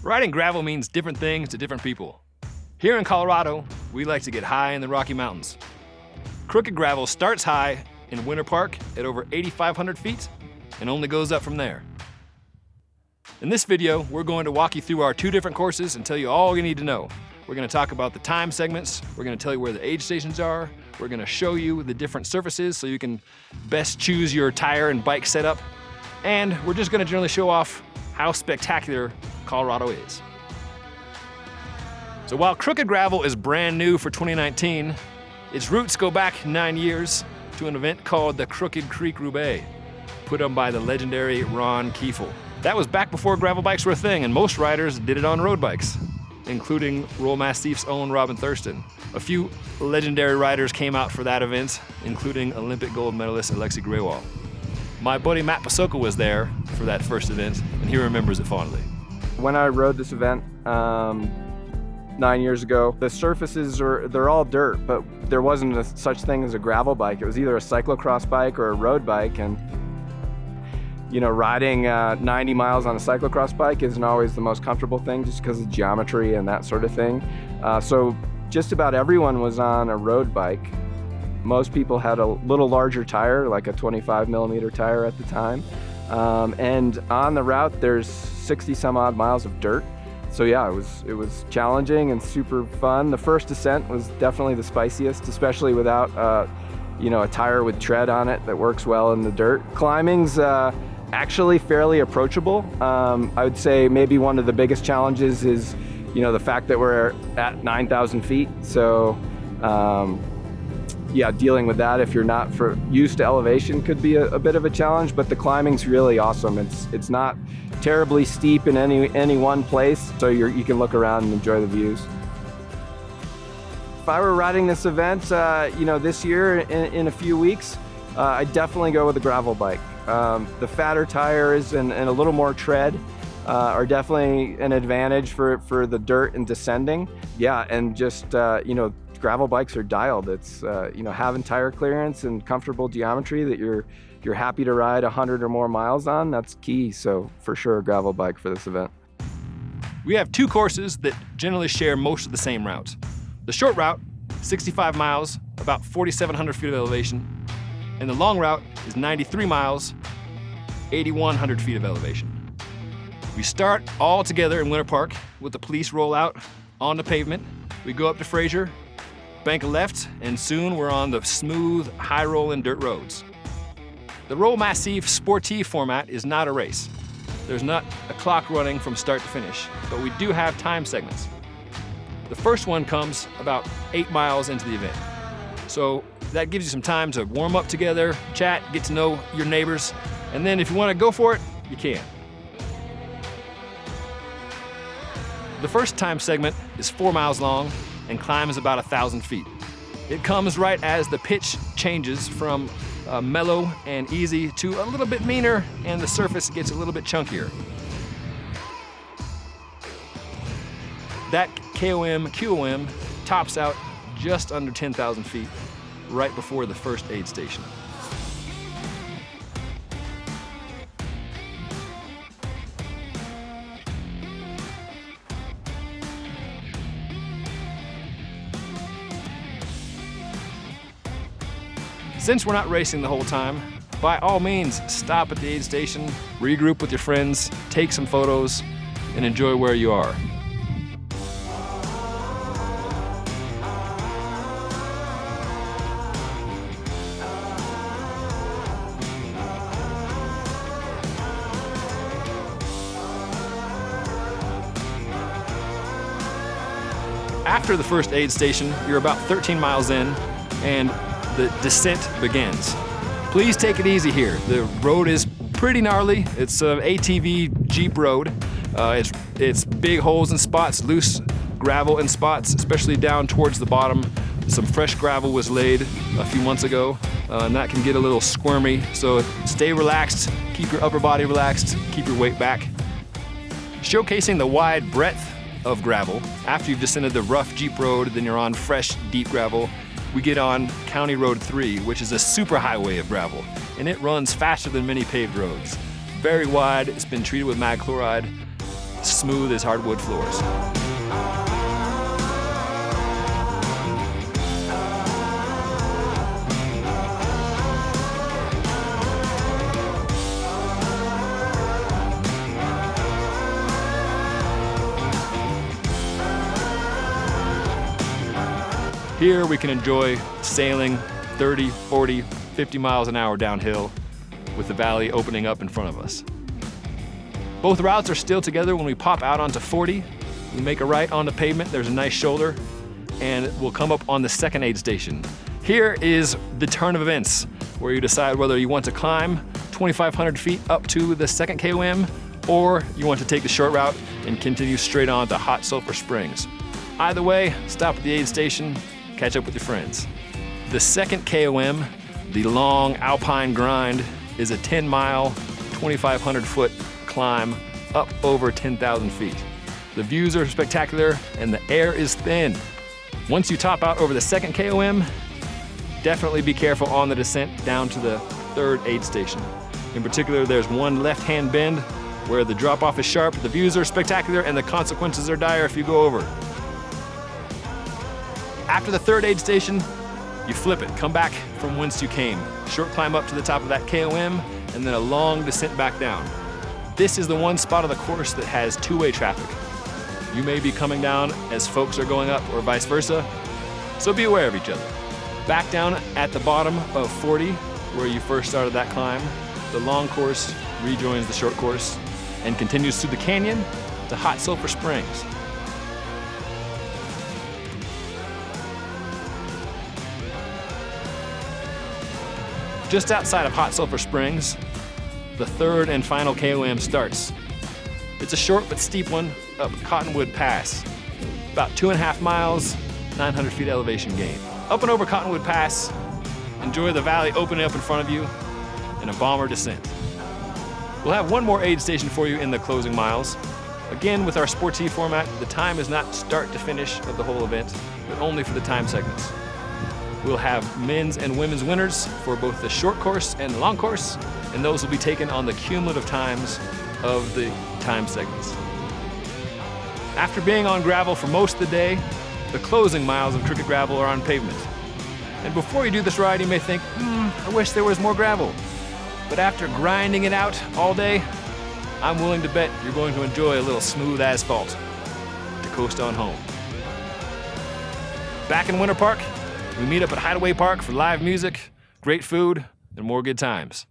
Riding gravel means different things to different people. Here in Colorado, we like to get high in the Rocky Mountains. Crooked gravel starts high in Winter Park at over 8,500 feet and only goes up from there. In this video, we're going to walk you through our 2 different courses and tell you all you need to know. We're going to talk about the time segments, we're going to tell you where the aid stations are, we're going to show you the different surfaces so you can best choose your tire and bike setup, and we're just going to generally show off how spectacular Colorado is. So while crooked gravel is brand new for 2019, its roots go back 9 years to an event called the Crooked Creek Roubaix, put on by the legendary Ron Kiefel. That was back before gravel bikes were a thing, and most riders did it on road bikes, including Massif's own Robin Thurston. A few legendary riders came out for that event, including Olympic gold medalist Alexei Grewal. My buddy Matt Pasoka was there for that first event, and he remembers it fondly. When I rode this event 9 years ago, the surfaces they're all dirt, but there wasn't such thing as a gravel bike. It was either a cyclocross bike or a road bike, and you know, riding 90 miles on a cyclocross bike isn't always the most comfortable thing just because of geometry and that sort of thing. So just about everyone was on a road bike. Most people had a little larger tire, like a 25 millimeter tire at the time. And on the route, there's 60 some odd miles of dirt. So yeah, it was challenging and super fun. The first descent was definitely the spiciest, especially without you know, a tire with tread on it that works well in the dirt. Climbing's actually fairly approachable. I would say maybe one of the biggest challenges is, you know, the fact that we're at 9,000 feet. So yeah, dealing with that if you're not used to elevation could be a bit of a challenge, but the climbing's really awesome. It's not terribly steep in any one place, so you can look around and enjoy the views. If I were riding this event, you know, this year in a few weeks, I'd definitely go with a gravel bike. The fatter tires and a little more tread are definitely an advantage for the dirt and descending. Yeah, and just you know, gravel bikes are dialed. It's you know, having tire clearance and comfortable geometry that you're happy to ride 100 or more miles on. That's key. So for sure, a gravel bike for this event. We have 2 courses that generally share most of the same routes. The short route, 65 miles, about 4,700 feet of elevation, and the long route is 93 miles, 8,100 feet of elevation. We start all together in Winter Park with the police rollout on the pavement. We go up to Fraser, bank a left, and soon we're on the smooth, high-rolling dirt roads. The Roll Massif Sportive format is not a race. There's not a clock running from start to finish, but we do have time segments. The first one comes about 8 miles into the event. So that gives you some time to warm up together, chat, get to know your neighbors, and then if you want to go for it, you can. The first time segment is 4 miles long and climbs about 1,000 feet. It comes right as the pitch changes from mellow and easy to a little bit meaner, and the surface gets a little bit chunkier. That QOM tops out just under 10,000 feet, right before the first aid station. Since we're not racing the whole time, by all means, stop at the aid station, regroup with your friends, take some photos, and enjoy where you are. After the first aid station, you're about 13 miles in, and the descent begins. Please take it easy here. The road is pretty gnarly. It's an ATV Jeep road. It's big holes in spots, loose gravel in spots, especially down towards the bottom. Some fresh gravel was laid a few months ago, and that can get a little squirmy. So stay relaxed, keep your upper body relaxed, keep your weight back. Showcasing the wide breadth of gravel, after you've descended the rough Jeep road, then you're on fresh, deep gravel. We get on County Road 3, which is a super highway of gravel, and it runs faster than many paved roads. Very wide, it's been treated with mag chloride. smooth as hardwood floors. Here we can enjoy sailing 30, 40, 50 miles an hour downhill with the valley opening up in front of us. Both routes are still together when we pop out onto 40. We make a right on the pavement, there's a nice shoulder, and we'll come up on the second aid station. Here is the turn of events, where you decide whether you want to climb 2,500 feet up to the second KOM, or you want to take the short route and continue straight on to Hot Sulphur Springs. Either way, stop at the aid station, catch up with your friends. The second KOM, the long alpine grind, is a 10-mile, 2,500 foot climb up over 10,000 feet. The views are spectacular and the air is thin. Once you top out over the second KOM, definitely be careful on the descent down to the third aid station. In particular, there's one left-hand bend where the drop-off is sharp, the views are spectacular, and the consequences are dire if you go over. After the third aid station, you flip it, come back from whence you came. Short climb up to the top of that KOM, and then a long descent back down. This is the one spot of the course that has two-way traffic. You may be coming down as folks are going up or vice versa, so be aware of each other. Back down at the bottom of 40, where you first started that climb, the long course rejoins the short course and continues through the canyon to Hot Sulphur Springs. Just outside of Hot Sulphur Springs, the third and final KOM starts. It's a short but steep one up Cottonwood Pass. About 2.5 miles, 900 feet elevation gain. Up and over Cottonwood Pass, enjoy the valley opening up in front of you and a bomber descent. We'll have one more aid station for you in the closing miles. Again, with our sporty format, the time is not start to finish of the whole event, but only for the time segments. We'll have men's and women's winners for both the short course and the long course, and those will be taken on the cumulative times of the time segments. After being on gravel for most of the day, the closing miles of Cricket Gravel are on pavement. And before you do this ride, you may think, I wish there was more gravel. But after grinding it out all day, I'm willing to bet you're going to enjoy a little smooth asphalt to coast on home. Back in Winter Park, we meet up at Hideaway Park for live music, great food, and more good times.